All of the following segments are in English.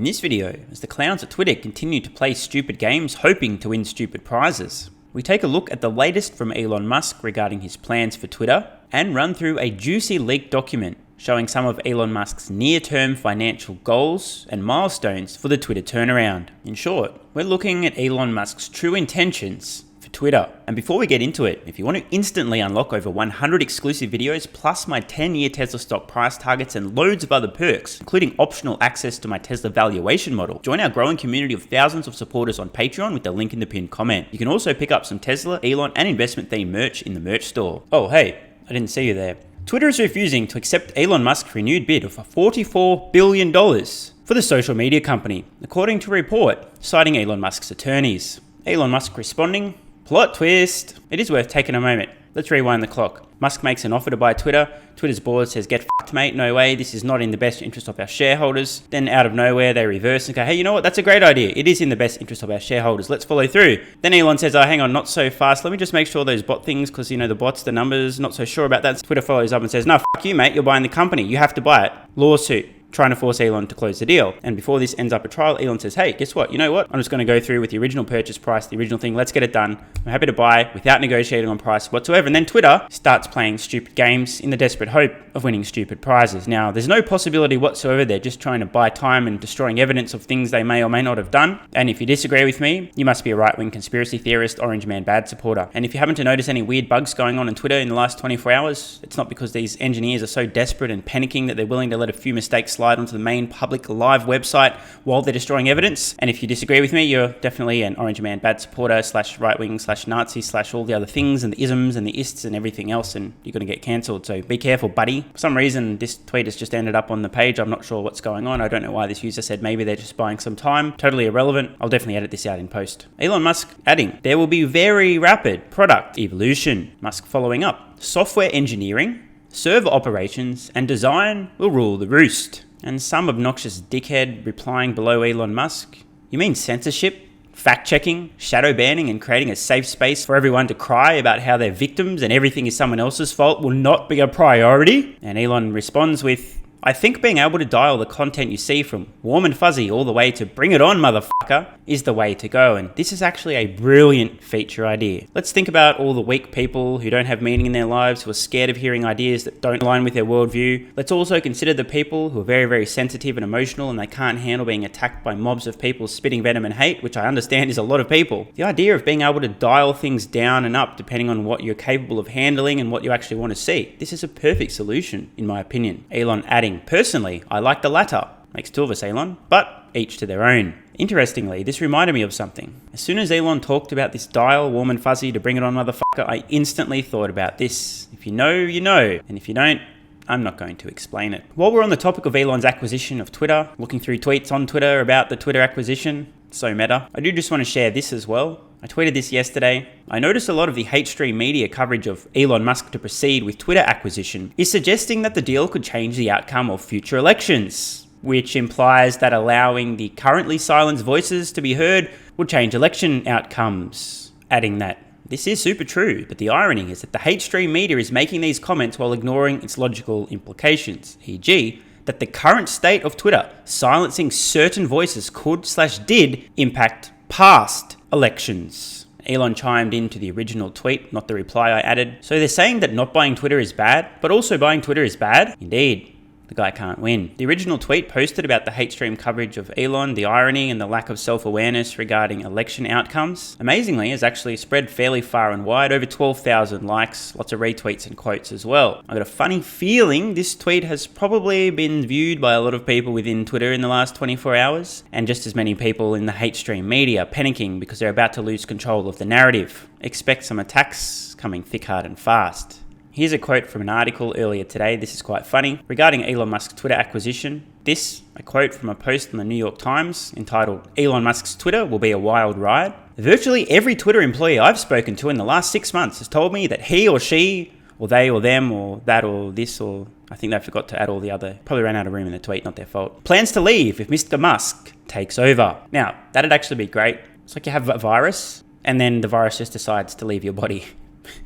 In this video, as the clowns at Twitter continue to play stupid games hoping to win stupid prizes, we take a look at the latest from Elon Musk regarding his plans for Twitter and run through a juicy leaked document showing some of Elon Musk's near-term financial goals and milestones for the Twitter turnaround. In short, we're looking at Elon Musk's true intentions for Twitter. And before we get into it, if you want to instantly unlock over 100 exclusive videos plus my 10-year Tesla stock price targets and loads of other perks, including optional access to my Tesla valuation model, join our growing community of thousands of supporters on Patreon with the link in the pinned comment. You can also pick up some Tesla, Elon, and investment-themed merch in the merch store. Oh, hey, I didn't see you there. Twitter is refusing to accept Elon Musk's renewed bid of $44 billion for the social media company, according to a report citing Elon Musk's attorneys. Elon Musk responding, plot twist. It is worth taking a moment. Let's rewind the clock. Musk makes an offer to buy Twitter. Twitter's board says, get fucked, mate. No way. This is not in the best interest of our shareholders. Then out of nowhere, they reverse and go, hey, you know what? That's a great idea. It is in the best interest of our shareholders. Let's follow through. Then Elon says, oh, hang on, not so fast. Let me just make sure those bot things, because, the bots, the numbers, not so sure about that. Twitter follows up and says, no, fuck you, mate. You're buying the company. You have to buy it. Lawsuit. Trying to force Elon to close the deal. And before this ends up a trial, Elon says, hey, guess what? You know what? I'm just going to go through with the original purchase price, the original thing. Let's get it done. I'm happy to buy without negotiating on price whatsoever. And then Twitter starts playing stupid games in the desperate hope of winning stupid prizes. Now, there's no possibility whatsoever. They're just trying to buy time and destroying evidence of things they may or may not have done. And if you disagree with me, you must be a right-wing conspiracy theorist, orange man bad supporter. And if you happen to notice any weird bugs going on Twitter in the last 24 hours, it's not because these engineers are so desperate and panicking that they're willing to let a few mistakes slide onto the main public live website while they're destroying evidence. And if you disagree with me, you're definitely an orange man bad supporter / right-wing / Nazi / all the other things and the isms and the ists and everything else, and you're going to get cancelled. So be careful, buddy. For some reason, this tweet has just ended up on the page. I'm not sure what's going on. I don't know why this user said maybe they're just buying some time. Totally irrelevant. I'll definitely edit this out in post. Elon Musk adding, there will be very rapid product evolution. Musk following up, software engineering, server operations, and design will rule the roost. And some obnoxious dickhead replying below Elon Musk, you mean censorship, fact-checking, shadow banning, and creating a safe space for everyone to cry about how they're victims and everything is someone else's fault will not be a priority? And Elon responds with, I think being able to dial the content you see from warm and fuzzy all the way to bring it on, motherfucker, is the way to go. And this is actually a brilliant feature idea. Let's think about all the weak people who don't have meaning in their lives, who are scared of hearing ideas that don't align with their worldview. Let's also consider the people who are very, very sensitive and emotional and they can't handle being attacked by mobs of people spitting venom and hate, which I understand is a lot of people. The idea of being able to dial things down and up depending on what you're capable of handling and what you actually want to see. This is a perfect solution, in my opinion. Elon adding, personally, I like the latter. Makes two of us, Elon, but each to their own. Interestingly, this reminded me of something. As soon as Elon talked about this dial, warm and fuzzy, to bring it on, motherfucker, I instantly thought about this. If you know, you know. And if you don't, I'm not going to explain it. While we're on the topic of Elon's acquisition of Twitter, looking through tweets on Twitter about the Twitter acquisition, so meta, I do just want to share this as well. I tweeted this yesterday. I noticed a lot of the hate stream media coverage of Elon Musk to proceed with Twitter acquisition is suggesting that the deal could change the outcome of future elections, which implies that allowing the currently silenced voices to be heard will change election outcomes. Adding that this is super true, but the irony is that the hate stream media is making these comments while ignoring its logical implications, e.g., that the current state of Twitter silencing certain voices could/did impact past elections. Elon chimed into the original tweet, not the reply I added. So they're saying that not buying Twitter is bad, but also buying Twitter is bad? Indeed. The guy can't win. The original tweet posted about the hate stream coverage of Elon, the irony and the lack of self-awareness regarding election outcomes, amazingly has actually spread fairly far and wide, over 12,000 likes, lots of retweets and quotes as well. I've got a funny feeling this tweet has probably been viewed by a lot of people within Twitter in the last 24 hours, and just as many people in the hate stream media panicking because they're about to lose control of the narrative. Expect some attacks coming thick, hard and fast. Here's a quote from an article earlier today. This is quite funny. Regarding Elon Musk's Twitter acquisition, a quote from a post in the New York Times entitled, Elon Musk's Twitter will be a wild ride. Virtually every Twitter employee I've spoken to in the last 6 months has told me that he or she, or they or them, or that or this, or I think they forgot to add all the other, probably ran out of room in the tweet, not their fault, plans to leave if Mr. Musk takes over. Now, that'd actually be great. It's like you have a virus, and then the virus just decides to leave your body.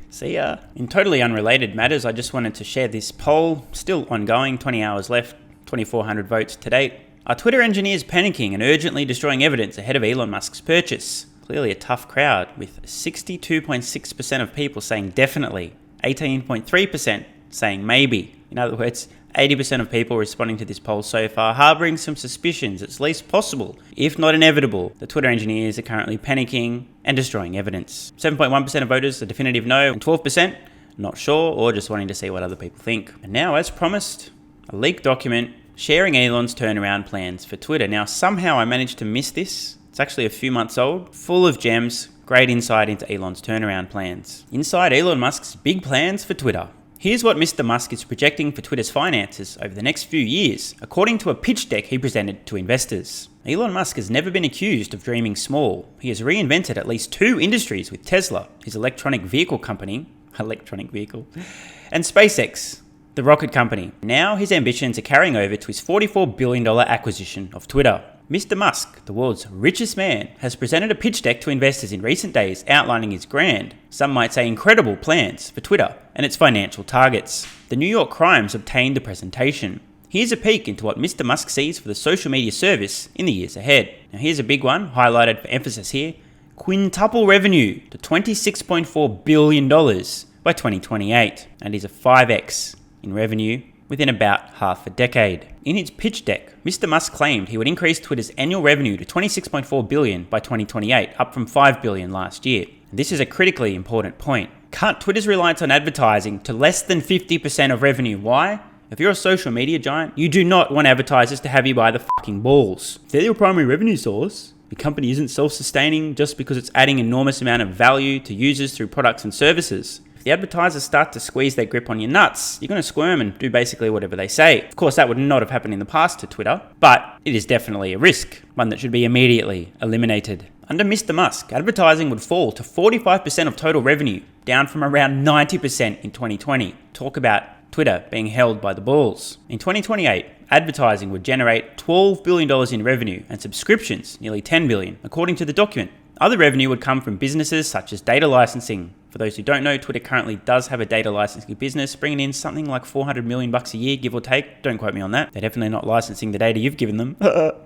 See ya. In totally unrelated matters, I just wanted to share this poll, still ongoing, 20 hours left, 2,400 votes to date. Are Twitter engineers panicking and urgently destroying evidence ahead of Elon Musk's purchase? Clearly a tough crowd, with 62.6% of people saying definitely, 18.3% saying maybe. In other words, 80% of people responding to this poll so far harbouring some suspicions it's least possible, if not inevitable, that Twitter engineers are currently panicking and destroying evidence. 7.1% of voters are definitive no, and 12% not sure or just wanting to see what other people think. And now, as promised, a leaked document sharing Elon's turnaround plans for Twitter. Now, somehow I managed to miss this. It's actually a few months old, full of gems, great insight into Elon's turnaround plans. Inside Elon Musk's big plans for Twitter. Here's what Mr. Musk is projecting for Twitter's finances over the next few years, according to a pitch deck he presented to investors. Elon Musk has never been accused of dreaming small. He has reinvented at least 2 industries with Tesla, his electronic vehicle company, and SpaceX, the rocket company. Now his ambitions are carrying over to his $44 billion acquisition of Twitter. Mr. Musk, the world's richest man, has presented a pitch deck to investors in recent days outlining his grand, some might say incredible, plans for Twitter and its financial targets. The New York Crimes obtained the presentation. Here's a peek into what Mr. Musk sees for the social media service in the years ahead. Now here's a big one, highlighted for emphasis here. Quintuple revenue to $26.4 billion by 2028, and is a 5x in revenue within about half a decade. In his pitch deck, Mr. Musk claimed he would increase Twitter's annual revenue to $26.4 billion by 2028, up from $5 billion last year. And this is a critically important point. Cut Twitter's reliance on advertising to less than 50% of revenue. Why? If you're a social media giant, you do not want advertisers to have you by the fucking balls. If they're your primary revenue source, the company isn't self-sustaining just because it's adding enormous amount of value to users through products and services. The advertisers start to squeeze their grip on your nuts, you're going to squirm and do basically whatever they say. Of course, that would not have happened in the past to Twitter, but it is definitely a risk, one that should be immediately eliminated. Under Mr. Musk, advertising would fall to 45% of total revenue, down from around 90% in 2020. Talk about Twitter being held by the balls. In 2028, advertising would generate $12 billion in revenue and subscriptions nearly $10 billion, according to the document. Other revenue would come from businesses such as data licensing. For those who don't know, Twitter currently does have a data licensing business, bringing in something like $400 million a year, give or take. Don't quote me on that. They're definitely not licensing the data you've given them.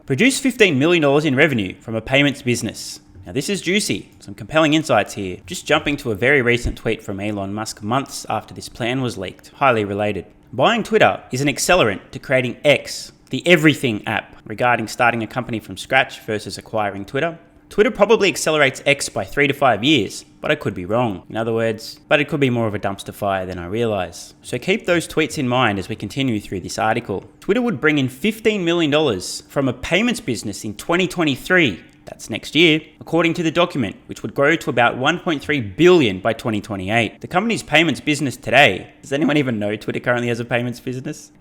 Produce $15 million in revenue from a payments business. Now this is juicy, some compelling insights here. Just jumping to a very recent tweet from Elon Musk months after this plan was leaked, highly related. Buying Twitter is an accelerant to creating X, the everything app, regarding starting a company from scratch versus acquiring Twitter. Twitter probably accelerates X by 3 to 5 years, but I could be wrong. In other words, but it could be more of a dumpster fire than I realise. So keep those tweets in mind as we continue through this article. Twitter would bring in $15 million from a payments business in 2023. That's next year, according to the document, which would grow to about $1.3 billion by 2028. The company's payments business today, does anyone even know Twitter currently has a payments business?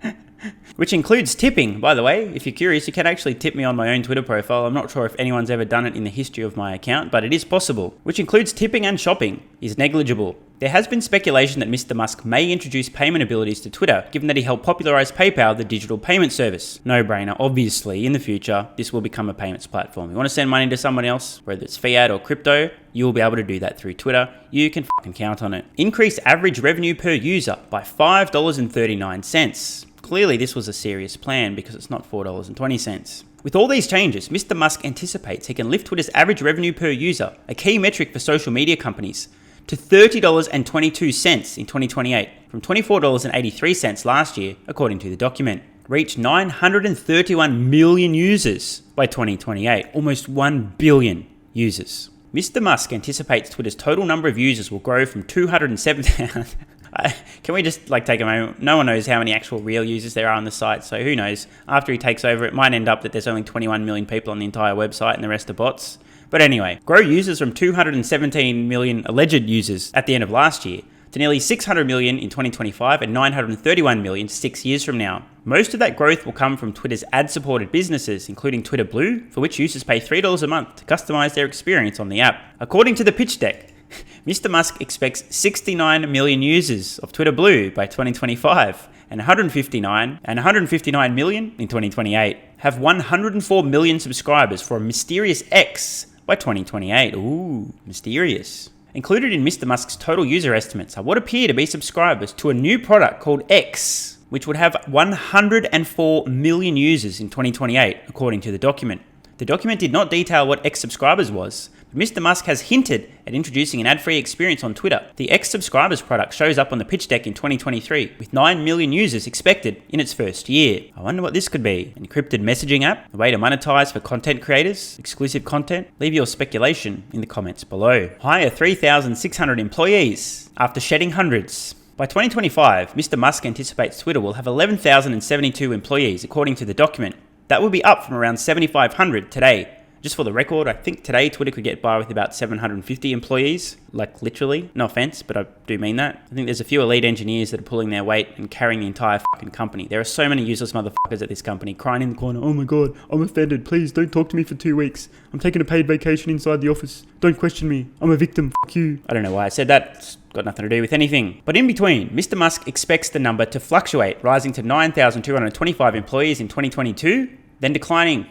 Which includes tipping, by the way. If you're curious, you can actually tip me on my own Twitter profile. I'm not sure if anyone's ever done it in the history of my account, but it is possible. Which includes tipping and shopping, is negligible. There has been speculation that Mr. Musk may introduce payment abilities to Twitter, given that he helped popularize PayPal, the digital payment service. No-brainer. Obviously, in the future, this will become a payments platform. You want to send money to someone else, whether it's fiat or crypto, you'll be able to do that through Twitter. You can fucking count on it. Increase average revenue per user by $5.39. Clearly, this was a serious plan because it's not $4.20. With all these changes, Mr. Musk anticipates he can lift Twitter's average revenue per user, a key metric for social media companies, to $30.22 in 2028, from $24.83 last year, according to the document. Reach 931 million users by 2028, almost 1 billion users. Mr. Musk anticipates Twitter's total number of users will grow from 207,000. Can we just take a moment? No one knows how many actual real users there are on the site, so who knows? After he takes over, it might end up that there's only 21 million people on the entire website and the rest are bots. But anyway, grow users from 217 million alleged users at the end of last year to nearly 600 million in 2025 and 931 million 6 years from now. Most of that growth will come from Twitter's ad-supported businesses, including Twitter Blue, for which users pay $3 a month to customize their experience on the app. According to the pitch deck, Mr. Musk expects 69 million users of Twitter Blue by 2025 and 159 million in 2028. Have 104 million subscribers for a mysterious X by 2028. Ooh, mysterious. Included in Mr. Musk's total user estimates are what appear to be subscribers to a new product called X, which would have 104 million users in 2028, according to the document. The document did not detail what X subscribers was, but Mr. Musk has hinted at introducing an ad-free experience on Twitter. The X subscribers product shows up on the pitch deck in 2023, with 9 million users expected in its first year. I wonder what this could be. An encrypted messaging app? A way to monetize for content creators? Exclusive content? Leave your speculation in the comments below. Hire 3,600 employees after shedding hundreds. By 2025, Mr. Musk anticipates Twitter will have 11,072 employees, according to the document. That will be up from around 7,500 today. Just for the record, I think today Twitter could get by with about 750 employees, like literally. No offense, but I do mean that. I think there's a few elite engineers that are pulling their weight and carrying the entire fucking company. There are so many useless motherfuckers at this company crying in the corner, "Oh my god, I'm offended. Please don't talk to me for 2 weeks. I'm taking a paid vacation inside the office. Don't question me. I'm a victim. Fuck you." I don't know why I said that. It's got nothing to do with anything. But in between, Mr. Musk expects the number to fluctuate, rising to 9,225 employees in 2022, then declining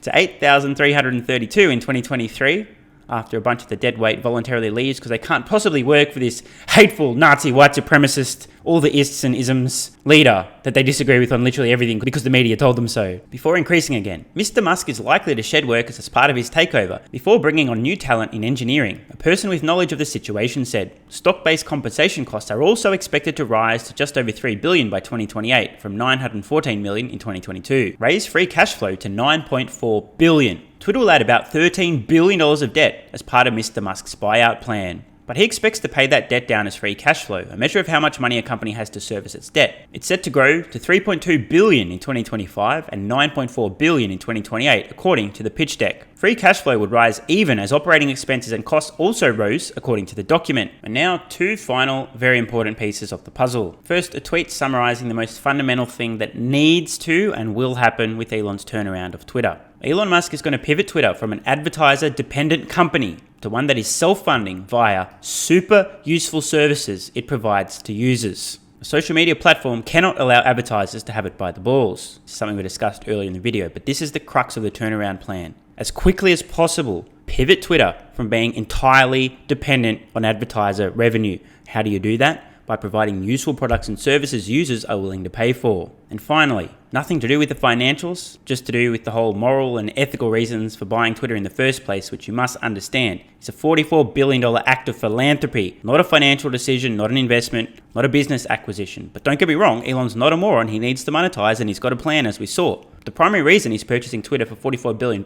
to 8,332 in 2023, after a bunch of the deadweight voluntarily leaves because they can't possibly work for this hateful Nazi white supremacist, all the ists and isms leader that they disagree with on literally everything because the media told them so, before increasing again. Mr. Musk is likely to shed workers as part of his takeover before bringing on new talent in engineering. A person with knowledge of the situation said, stock-based compensation costs are also expected to rise to just over $3 billion by 2028 from $914 million in 2022. Raise free cash flow to $9.4 billion. Twitter will add about $13 billion of debt as part of Mr. Musk's buyout plan. But he expects to pay that debt down as free cash flow, a measure of how much money a company has to service its debt. It's set to grow to $3.2 billion in 2025 and $9.4 billion in 2028, according to the pitch deck. Free cash flow would rise even as operating expenses and costs also rose, according to the document. And now, two final, very important pieces of the puzzle. First, a tweet summarizing the most fundamental thing that needs to and will happen with Elon's turnaround of Twitter. Elon Musk is going to pivot Twitter from an advertiser-dependent company to one that is self-funding via super useful services it provides to users. A social media platform cannot allow advertisers to have it by the balls. This is something we discussed earlier in the video, but this is the crux of the turnaround plan. As quickly as possible, pivot Twitter from being entirely dependent on advertiser revenue. How do you do that? By providing useful products and services users are willing to pay for. And finally, nothing to do with the financials, just to do with the whole moral and ethical reasons for buying Twitter in the first place, which you must understand. It's a $44 billion act of philanthropy, not a financial decision, not an investment, not a business acquisition. But don't get me wrong, Elon's not a moron. He needs to monetize and he's got a plan, as we saw. The primary reason he's purchasing Twitter for $44 billion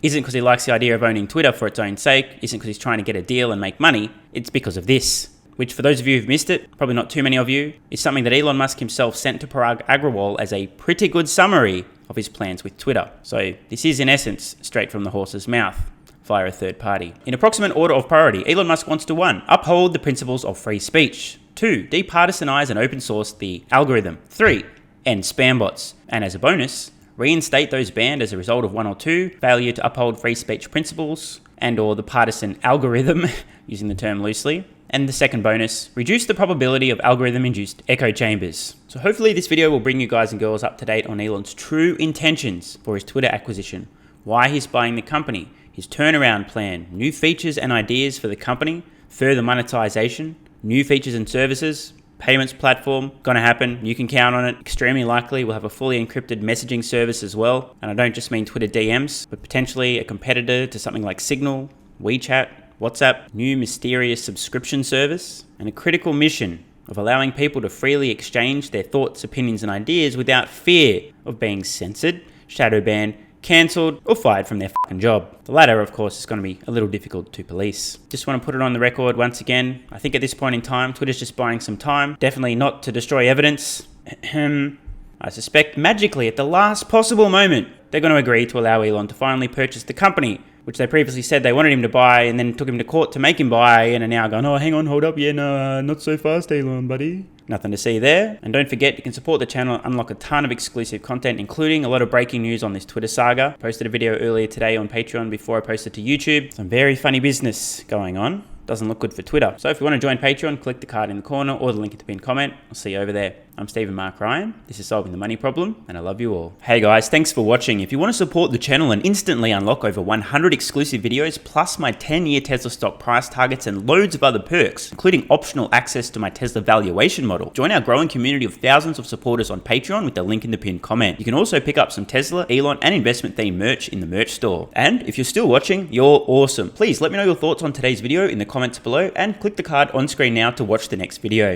isn't because he likes the idea of owning Twitter for its own sake, isn't because he's trying to get a deal and make money. It's because of this, which for those of you who've missed it, probably not too many of you, is something that Elon Musk himself sent to Parag Agrawal as a pretty good summary of his plans with Twitter. So this is in essence straight from the horse's mouth via a third party. In approximate order of priority, Elon Musk wants to 1. Uphold the principles of free speech. 2. Departisanize and open source the algorithm. 3. End spam bots. And as a bonus, reinstate those banned as a result of 1 or 2 failure to uphold free speech principles and or the partisan algorithm, using the term loosely. And the second bonus, reduce the probability of algorithm-induced echo chambers. So hopefully this video will bring you guys and girls up to date on Elon's true intentions for his Twitter acquisition, why he's buying the company, his turnaround plan, new features and ideas for the company, further monetization, new features and services, payments platform, gonna happen, you can count on it, extremely likely. We'll have a fully encrypted messaging service as well. And I don't just mean Twitter DMs, but potentially a competitor to something like Signal, WeChat, WhatsApp, new mysterious subscription service, and a critical mission of allowing people to freely exchange their thoughts, opinions, and ideas without fear of being censored, shadow banned, cancelled, or fired from their fucking job. The latter, of course, is going to be a little difficult to police. Just want to put it on the record once again. I think at this point in time, Twitter's just buying some time. Definitely not to destroy evidence. I suspect magically at the last possible moment, they're going to agree to allow Elon to finally purchase the company, which they previously said they wanted him to buy and then took him to court to make him buy, and are now going, oh, hang on, hold up, yeah, no, not so fast, Elon, buddy. Nothing to see there. And don't forget, you can support the channel and unlock a ton of exclusive content, including a lot of breaking news on this Twitter saga. Posted a video earlier today on Patreon before I posted to YouTube. Some very funny business going on. Doesn't look good for Twitter. So if you want to join Patreon, click the card in the corner or the link in the pinned comment. I'll see you over there. I'm Stephen Mark Ryan. This is Solving the Money Problem, and I love you all. Hey guys, thanks for watching. If you want to support the channel and instantly unlock over 100 exclusive videos, plus my 10-year Tesla stock price targets and loads of other perks, including optional access to my Tesla valuation model, join our growing community of thousands of supporters on Patreon with the link in the pinned comment. You can also pick up some Tesla, Elon, and investment themed merch in the merch store. And if you're still watching, you're awesome. Please let me know your thoughts on today's video in the comments below and click the card on screen now to watch the next video.